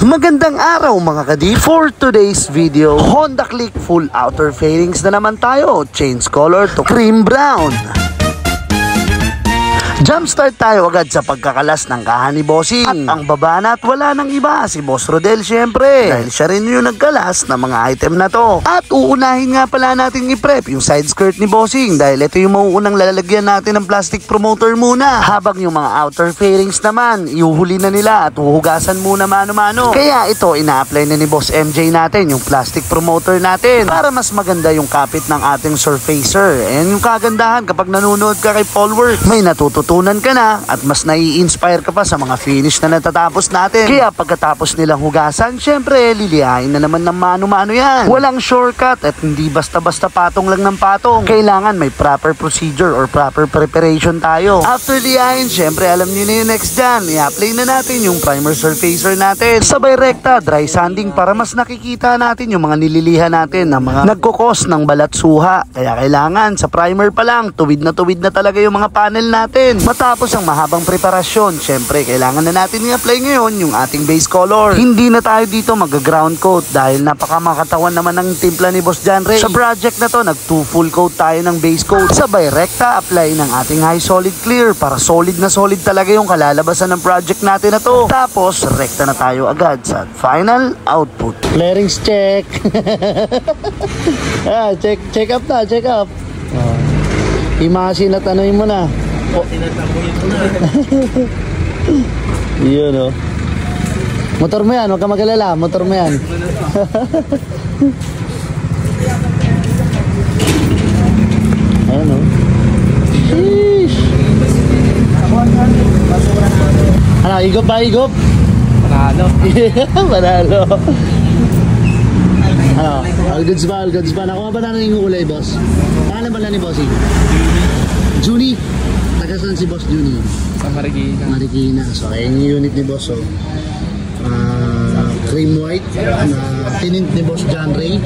Magandang araw mga kadip. For today's video, Honda Click full outer fairings na naman tayo. Change color to cream brown. Jumpstart tayo agad sa pagkakalas ng kaha ni Bossing. At ang baba na at wala nang iba, si Boss Rodel syempre. Dahil siya rin yung nagkalas ng mga item na to. At uunahin nga pala natin i-prep yung side skirt ni Bossing. Dahil ito yung mauunang lalagyan natin ng plastic promoter muna. Habang yung mga outer fairings naman, iuhuli na nila at uhugasan muna mano-mano. Kaya ito, ina-apply na ni Boss MJ natin yung plastic promoter natin. Para mas maganda yung kapit ng ating surfacer. And yung kagandahan kapag nanonood ka kay Paul Work, may natututunan ka na at mas nai-inspire ka pa sa mga finish na natatapos natin. Kaya pagkatapos nilang hugasan, syempre lilihain na naman ng mano-mano yan. Walang shortcut at hindi basta-basta patong lang ng patong. Kailangan may proper procedure or proper preparation tayo. After lihain, syempre alam niyo na yung next dyan. I-apply na natin yung primer surfacer natin. Sabay rekta, dry sanding para mas nakikita natin yung mga nililihan natin na mga nagkukos ng balat suha. Kaya kailangan sa primer pa lang, tuwid na talaga yung mga panel natin. Matapos ang mahabang preparasyon, syempre kailangan na natin i-apply ngayon yung ating base color. Hindi na tayo dito mag-ground coat dahil napakamakatawan naman ng timpla ni Boss John Ray. Sa project na to, nag-2 full coat tayo ng base coat. Sabay rekta apply ng ating high solid clear para solid na solid talaga yung kalalabasan ng project natin na to. Tapos rekta na tayo agad sa final output. Clearings check. check up na, check up. Imasin at anuin mo na. Tinatabuhin ko na. Yun o. Motor mo yan, huwag ka mag-alala. Motor mo yan. Ayan o. Sheesh. Ano, igop ba, igop? Panalo. Panalo. Ano, all goods ba, all goods ba? Nakuha ba na yung kulay, boss? Paano ba lang ni bossing? Junie. Tagasan si Boss Junie? Sa Marikina. Marikina. So, ayan yung unit ni Boss. So, cream white na tinint ni Boss John Ray.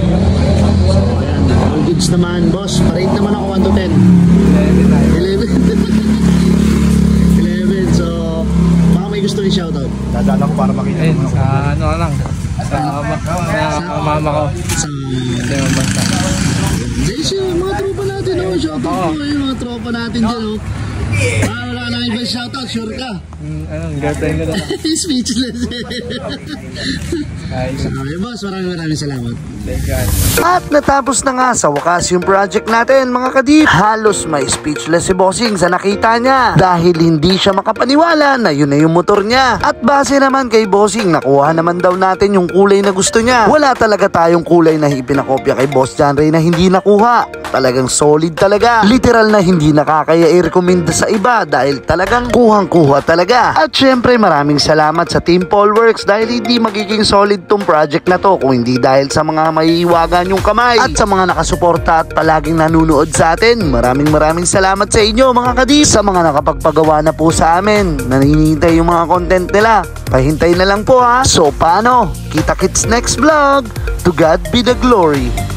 So, ayan. All goods naman, Boss. Pa-rate naman ako 1 to 10. 11. So, baka may gusto rin shoutout. Dadala ko para makita. Ayun, sa ano lang. Sa mama ko. Sa ibang bansa. yung mga tropa natin, oh. Shoutout po yung mga tropa natin dyan, oh. Wala na ibang shoutout, sure ka? Anong girlfriend ko na. Speechless. Okay, boss, maraming salamat. At natapos na nga sa wakas yung project natin mga kadip. Halos may speechless si Bossing sa nakita niya dahil hindi siya makapaniwala na yun na yung motor niya. At base naman kay Bossing, nakuha naman daw natin yung kulay na gusto niya. Wala talaga tayong kulay na ipinakopya kay Boss John Ray na hindi nakuha. Talagang solid talaga. Literal na hindi nakakaya i-recommend sa iba dahil talagang kuhang-kuha talaga. At syempre maraming salamat sa Team Paul Works dahil hindi magiging solid tong project na to kung hindi dahil sa mga maiiwagan yung kamay at sa mga nakasuporta at palaging nanunood sa atin. Maraming salamat sa inyo mga kadip. Sa mga nakapagpagawa na po sa amin, naninintay yung mga content nila, pahintay na lang po ha. So paano? Kita-kits next vlog. To God be the glory.